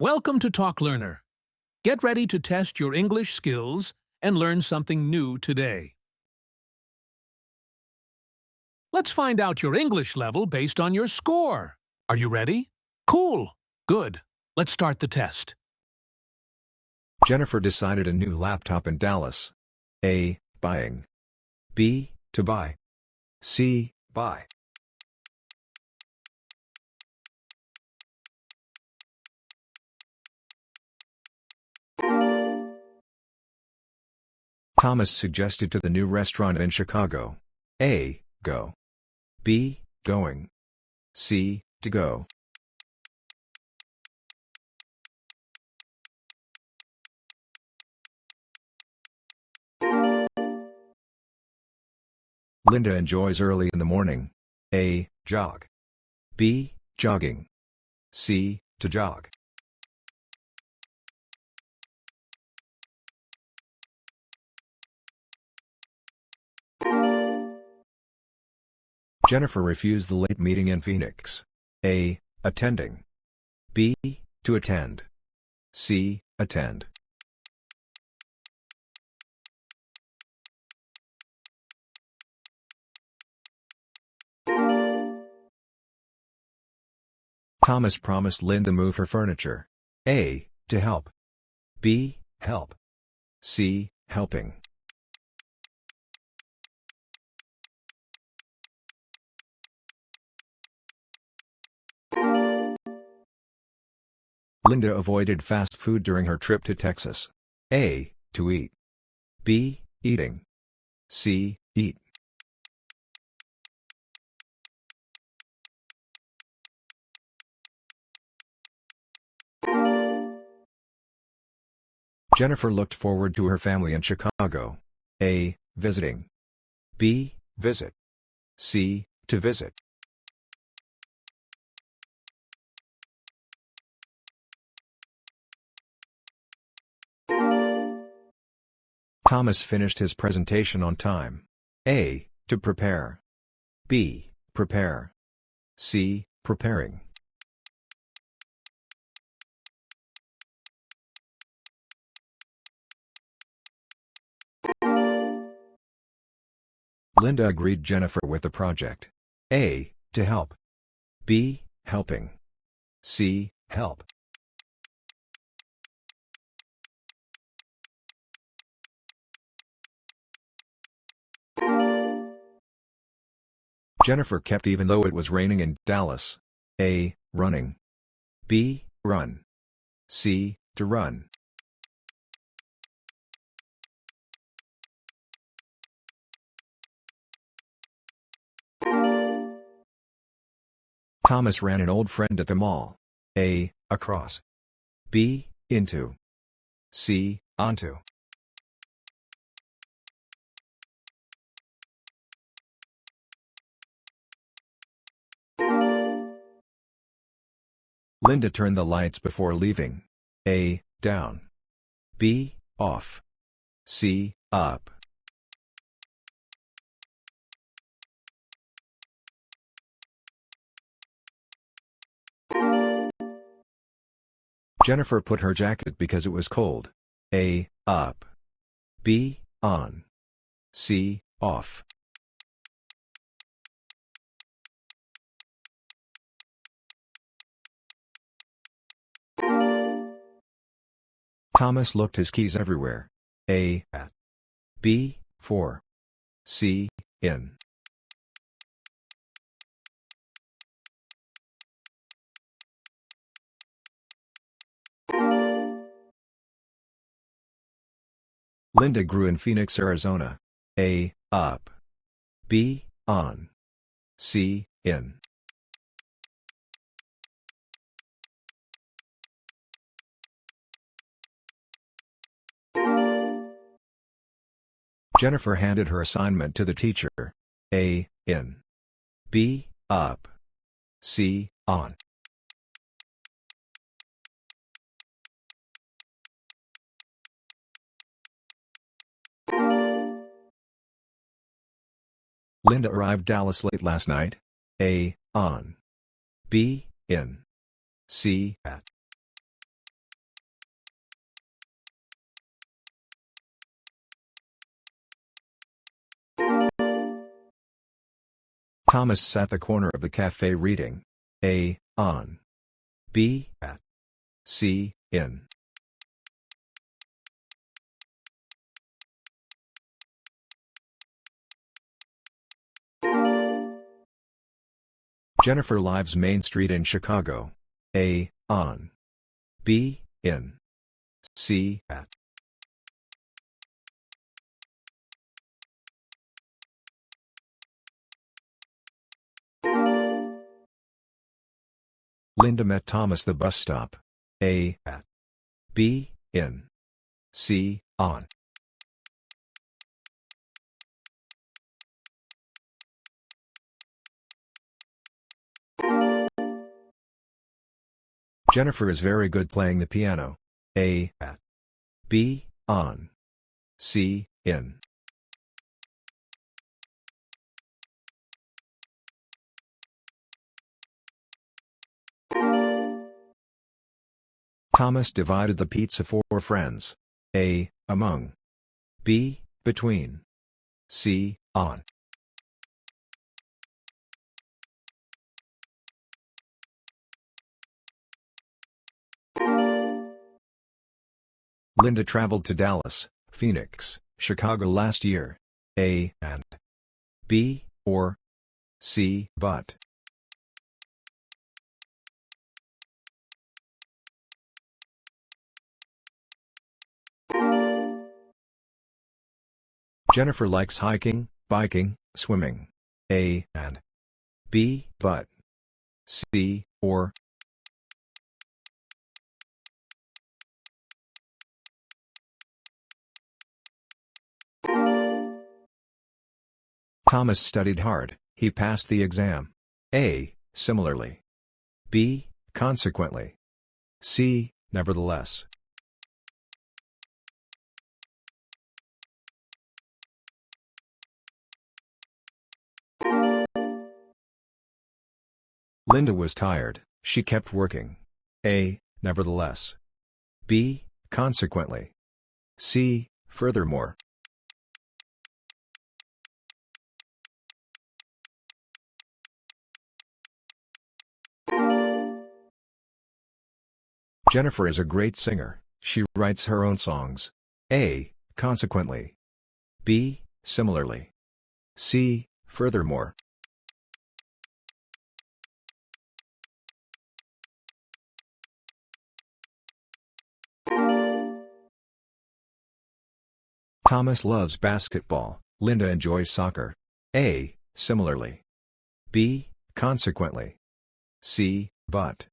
Welcome to Talk Learner. Get ready to test your English skills and learn something new today. Let's find out your English level based on your score. Are you ready? Cool. Good. Let's start the test. Jennifer decided a new laptop in Dallas. A. Buying. B. To buy. C. Buy. Thomas suggested to the new restaurant in Chicago. A. Go. B. Going. C. To go. Linda enjoys early in the morning. A. Jog. B. Jogging. C. To jog. Jennifer refused the late meeting in Phoenix. A. Attending. B. To attend. C. Attend. Thomas promised Linda move her furniture. A. To help. B. Help. C. Helping. Linda avoided fast food during her trip to Texas. A. To eat. B. Eating. C. Eat. Jennifer looked forward to her family in Chicago. A. Visiting. B. Visit. C. To visit. Thomas finished his presentation on time. A. To prepare. B. Prepare. C. Preparing. Linda agreed Jennifer with the project. A. To help. B. Helping. C. Help. Jennifer kept even though it was raining in Dallas. A. Running. B. Run. C. To run. Thomas ran an old friend at the mall. A. Across. B. Into. C. Onto. Linda turned the lights before leaving. A. Down. B. Off. C. Up. Jennifer put her jacket because it was cold. A. Up. B. On. C. Off. Thomas looked his keys everywhere. A. At. B. For. C. In. Linda grew in Phoenix, Arizona. A. Up. B. On. C. In. Jennifer handed her assignment to the teacher. A. In. B. Up. C. On. Linda arrived Dallas late last night. A. On. B. In. C. At. Thomas sat at the corner of the cafe reading. A. On. B. At. C. In. Jennifer lives Main Street in Chicago. A. On. B. In. C. At. Linda met Thomas the bus stop. A. At. B. In. C. On. Jennifer is very good playing the piano. A. At. B. On. C. In. Thomas divided the pizza for friends. A. Among. B. Between. C. On. Linda traveled to Dallas, Phoenix, Chicago last year. A. And. B. Or. C. But. Jennifer likes hiking, biking, swimming. A. And. B. But. C. Or. Thomas studied hard, he passed the exam. A. Similarly. B. Consequently. C. Nevertheless. Linda was tired, she kept working. A. Nevertheless. B. Consequently. C. Furthermore. Jennifer is a great singer, she writes her own songs. A. Consequently. B. Similarly. C. Furthermore. Thomas loves basketball, Linda enjoys soccer. A. Similarly. B. Consequently. C. But.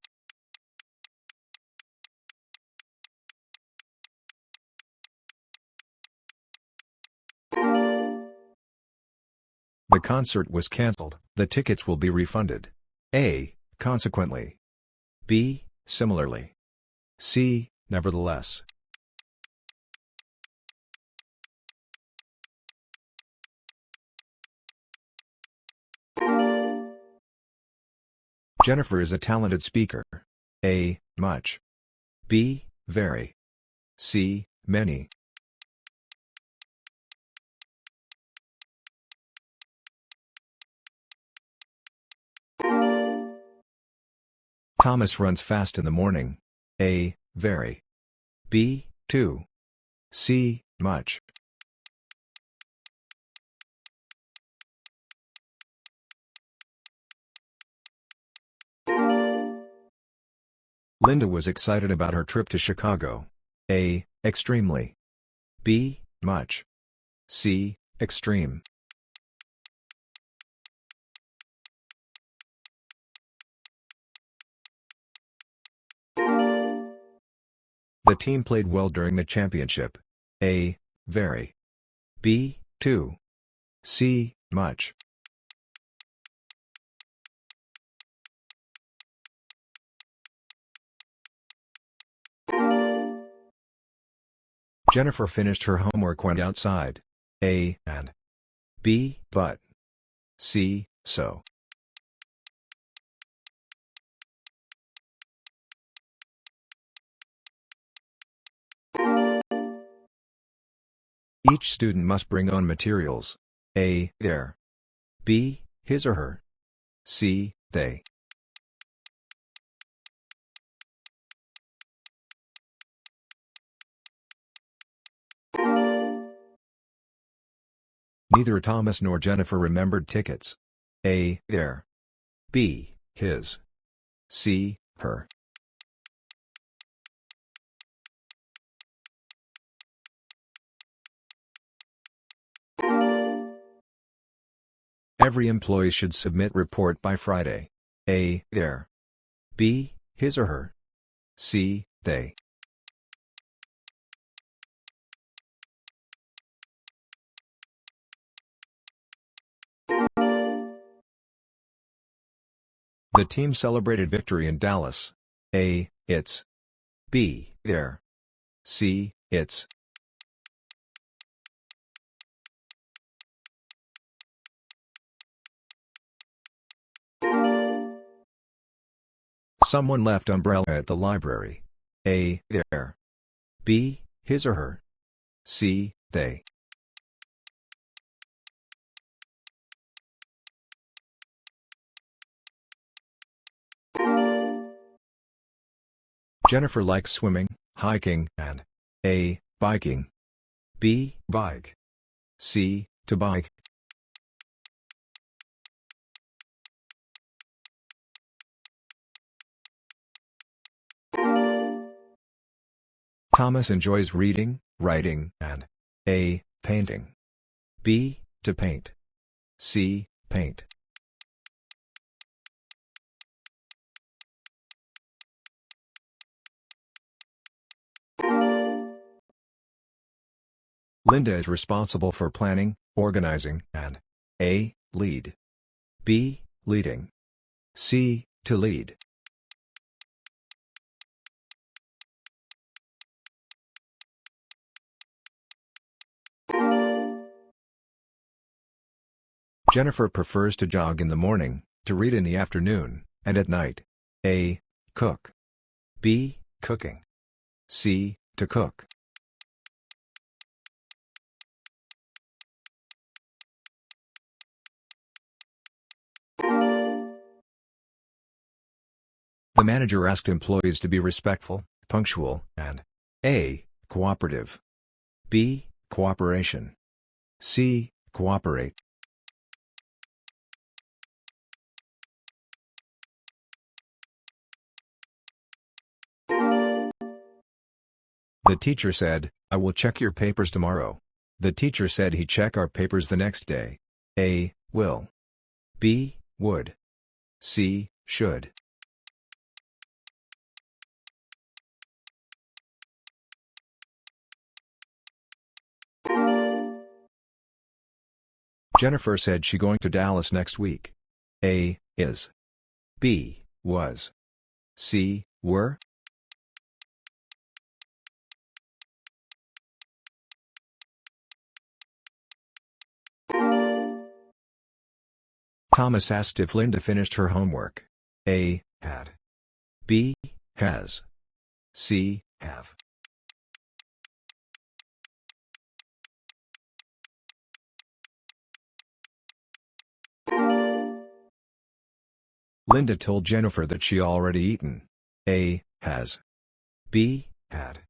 The concert was cancelled, the tickets will be refunded. A. Consequently. B. Similarly. C. Nevertheless. Jennifer is a talented speaker. A. Much. B. Very. C. Many. Thomas runs fast in the morning. A. Very. B. Too. C. Much. Linda was excited about her trip to Chicago. A. Extremely. B. Much. C. Extreme. The team played well during the championship. A. Very. B. Too. C. Much. Jennifer finished her homework went outside. A. And. B. But. C. So. Each student must bring own materials. A. Their. B. His or her. C, they. Neither Thomas nor Jennifer remembered tickets. A, their. B, his. C, her. Every employee should submit report by Friday. A, their. B, his or her. C, they. The team celebrated victory in Dallas. A, its. B, their. C, its. Someone left umbrella at the library. A, their. B, his or her. C, they. Jennifer likes swimming, hiking, and A, biking. B, bike. C, to bike. Thomas enjoys reading, writing, and A, painting. B, to paint. C, paint. Linda is responsible for planning, organizing, and A, lead. B, leading. C, to lead. Jennifer prefers to jog in the morning, to read in the afternoon, and at night. A, cook. B, cooking. C, to cook. The manager asked employees to be respectful, punctual, and A, cooperative. B, cooperation. C, cooperate. The teacher said, I will check your papers tomorrow. The teacher said he'd check our papers the next day. A, will. B, would. C, should. Jennifer said she going to Dallas next week. A, is. B, was. C, were. Thomas asked if Linda finished her homework. A, had. B, has. C, have. Linda told Jennifer that she already eaten. A, has. B, had.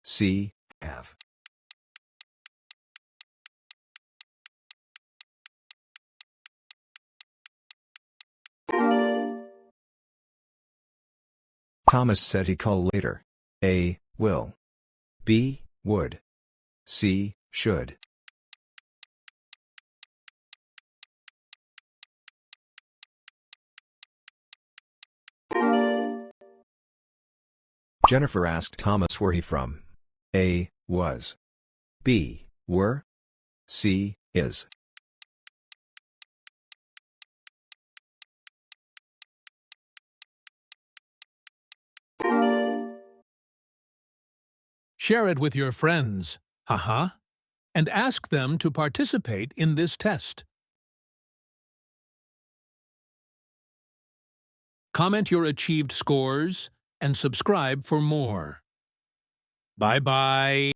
C, have. Thomas said he call later. A, will. B, would. C, should. Jennifer asked Thomas where he from. A, was. B, were. C, is. Share it with your friends, and ask them to participate in this test. Comment your achieved scores and subscribe for more. Bye-bye.